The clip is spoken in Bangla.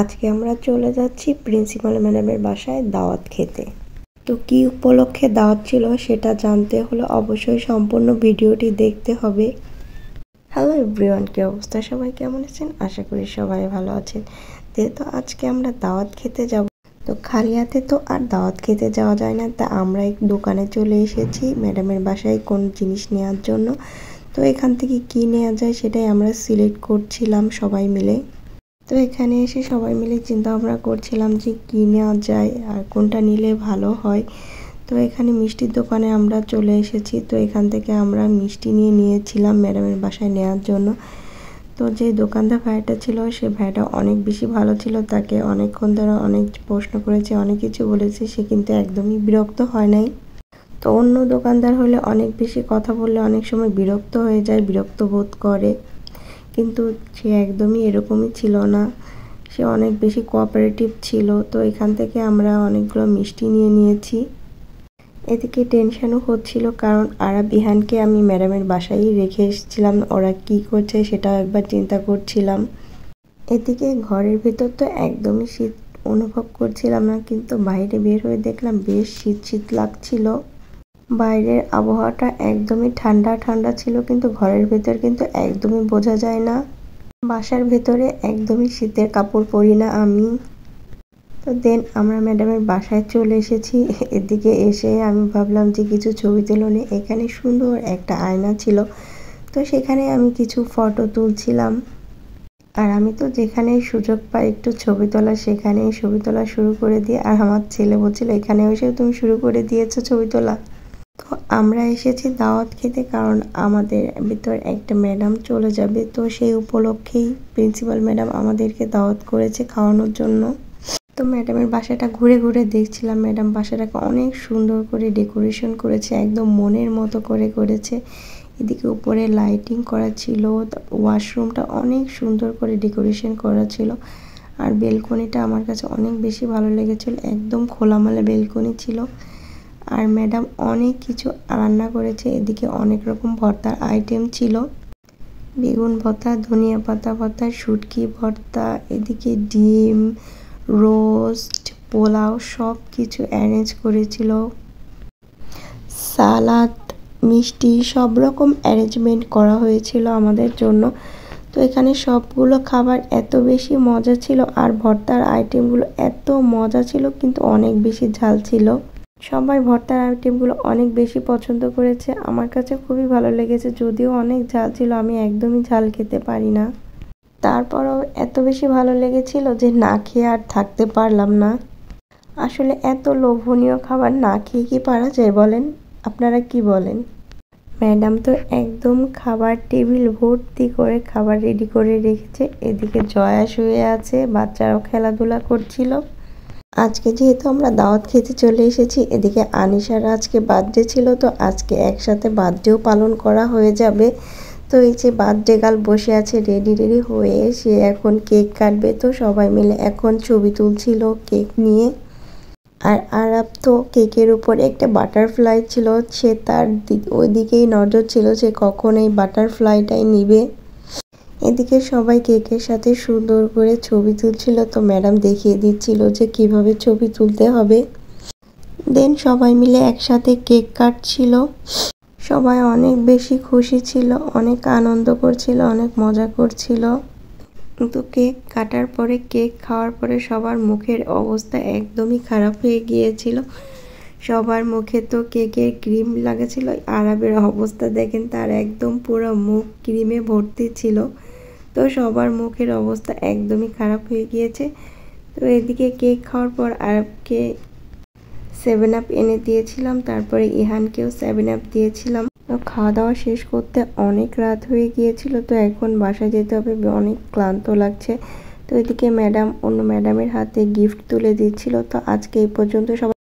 আজকে আমরা চলে যাচ্ছি প্রিন্সিপাল ম্যাডামের বাসায় দাওয়াত খেতে। তো কি উপলক্ষে দাওয়াত ছিল সেটা জানতে হলে অবশ্যই সম্পূর্ণ ভিডিওটি দেখতে হবে। হ্যালো এভরিওয়ান, কি অবস্থা? সবাই কেমন আছেন? আশা করি সবাই ভালো আছেন। যেহেতু আজকে আমরা দাওয়াত খেতে যাব, তো খালি হাতে তো আর দাওয়াত খেতে যাওয়া যায় না। তা আমরা এক দোকানে চলে এসেছি ম্যাডামের বাসায় কোন জিনিস নেওয়ার জন্য। তো এখান থেকে কি নেওয়া যায় সেটাই আমরা সিলেক্ট করছিলাম সবাই মিলে। তো এখানে এসে সবাই মিলে চিন্তা ভাবনা করছিলাম যে কী নেওয়া যায় আর কোনটা নিলে ভালো হয়। তো এখানে মিষ্টির দোকানে আমরা চলে এসেছি। তো এখান থেকে আমরা মিষ্টি নিয়েছিলাম ম্যাডামের বাসায় নেওয়ার জন্য। তো যে দোকানদার ভাইটা ছিল সে ভাইটা অনেক বেশি ভালো ছিল। তাকে অনেকক্ষণ ধরে অনেক প্রশ্ন করেছে, অনেক কিছু বলেছে, সে কিন্তু একদমই বিরক্ত হয় নাই। তো অন্য দোকানদার হলে অনেক বেশি কথা বললে অনেক সময় বিরক্ত হয়ে যায়, বিরক্ত বোধ করে, কিন্তু সে একদমই এরকমই ছিল না। সে অনেক বেশি কোঅপারেটিভ ছিল। তো এখান থেকে আমরা অনেকগুলো মিষ্টি নিয়েছি। এদিকে টেনশনও হচ্ছিল, কারণ বিহানকে আমি ম্যাডামের বাসায় রেখে এসেছিলাম। ওরা কি করছে সেটাও একবার চিন্তা করছিলাম। এদিকে ঘরের ভেতর তো একদমই শীত অনুভব করছিলাম না, কিন্তু বাইরে বের হয়ে দেখলাম বেশ শীত শীত লাগছিল। বাইরের আবহাওয়াটা একদমই ঠান্ডা ঠান্ডা ছিল, কিন্তু ঘরের ভেতর কিন্তু একদমই বোঝা যায় না। বাসার ভেতরে একদমই শীতের কাপড় পরি না আমি। তো দেন আমরা ম্যাডামের বাসায় চলে এসেছি। এদিকে এসে আমি ভাবলাম যে কিছু ছবি তুলনি। এখানে সুন্দর একটা আয়না ছিল, তো সেখানে আমি কিছু ফটো তুলছিলাম। আর আমি তো যেখানেই সুযোগ পাই একটু ছবি তোলা, সেখানেই ছবি তোলা শুরু করে দিই। আর আমার ছেলে বলছিল এখানে এসেও তুমি শুরু করে দিয়েছো ছবি তোলা। তো আমরা এসেছি দাওয়াত খেতে, কারণ আমাদের ভিতর একটা ম্যাডাম চলে যাবে। তো সেই উপলক্ষেই প্রিন্সিপাল ম্যাডাম আমাদেরকে দাওয়াত করেছে খাওয়ানোর জন্য। তো ম্যাডামের বাসাটা ঘুরে ঘুরে দেখছিলাম। ম্যাডাম বাসাটাকে অনেক সুন্দর করে ডেকোরেশন করেছে, একদম মনের মতো করে করেছে। এদিকে উপরে লাইটিং করা ছিল, ওয়াশরুমটা অনেক সুন্দর করে ডেকোরেশন করা ছিল। আর বেলকনিটা আমার কাছে অনেক বেশি ভালো লেগেছিল, একদম খোলামেলা বেলকনি ছিল। আর ম্যাডাম অনেক কিছু রান্না করেছে। এদিকে অনেক রকম ভর্তার আইটেম ছিল, বেগুন ভর্তা, ধনিয়া পাতা ভর্তা, শুটকি ভর্তা, এদিকে ডিম, রোস্ট, পোলাও, সব কিছু অ্যারেঞ্জ করেছিল। সালাদ, মিষ্টি, সব রকম অ্যারেঞ্জমেন্ট করা হয়েছিল আমাদের জন্য। তো এখানে সবগুলো খাবার এত বেশি মজা ছিল, আর ভর্তার আইটেমগুলো এত মজা ছিল, কিন্তু অনেক বেশি ঝাল ছিল। সবাই ভর্তার আইটেমগুলো অনেক বেশি পছন্দ করেছে। আমার কাছে খুবই ভালো লেগেছে, যদিও অনেক ঝাল ছিল, আমি একদমই ঝাল খেতে পারি না। তারপরও এত বেশি ভালো লেগেছিল যে না খেয়ে আর থাকতে পারলাম না। আসলে এত লোভনীয় খাবার না খেয়ে কি পারা যায় বলেন? আপনারা কি বলেন? ম্যাডাম তো একদম খাবার টেবিল ভর্তি করে খাবার রেডি করে রেখেছে। এদিকে জয়া শুয়ে আছে, বাচ্চারাও খেলাধুলা করছিল। আজকে যেহেতু আমরা দাওয়াত খেতে চলে এসেছি, এদিকে আনিশার আজকে বার্থডে ছিল, তো আজকে একসাথে বার্থডেও পালন করা হয়ে যাবে। তো এই যে বার্থডে গার্ল বসে আছে রেডি হয়ে, সে এখন কেক কাটবে। তো সবাই মিলে এখন ছবি তুলছিল কেক নিয়ে। আর আরাব তো কেকের উপর একটা বাটারফ্লাই ছিল, সে তার ওইদিকেই নজর ছিল যে কখন এই বাটারফ্লাইটাই নিবে। এদিকে সবাই কেকের সাথে সুন্দর করে ছবি তুলছিল। তো ম্যাডাম দেখিয়ে দিচ্ছিল যে কিভাবে ছবি তুলতে হবে। দেন সবাই মিলে একসাথে কেক কাটছিল। সবাই অনেক বেশি খুশি ছিল, অনেক আনন্দ করছিল, অনেক মজা করছিল। কিন্তু কেক কাটার পরে, কেক খাওয়ার পরে সবার মুখের অবস্থা একদমই খারাপ হয়ে গিয়েছিল। সবার মুখে তো কেকের ক্রিম লাগেছিল। আরাবের অবস্থা দেখেন, তার একদম পুরো মুখ ক্রিমে ভর্তি ছিল। তো সবার মুখের অবস্থা একদমই খারাপ হয়ে গিয়েছে। তো এদিকে কেক খাওয়ার পর আরবকে 7 আপ এনে দিয়েছিলাম, তারপরে ইহানকেও 7 আপ দিয়েছিলাম। তো খাওয়া দাওয়া শেষ করতে অনেক রাত হয়ে গিয়েছিল। তো এখন বাসায় যেতে হবে, অনেক ক্লান্ত লাগছে। তো এদিকে ম্যাডাম অন্য ম্যাডামের হাতে গিফট তুলে দিচ্ছিল। তো আজকে এই পর্যন্ত সবাই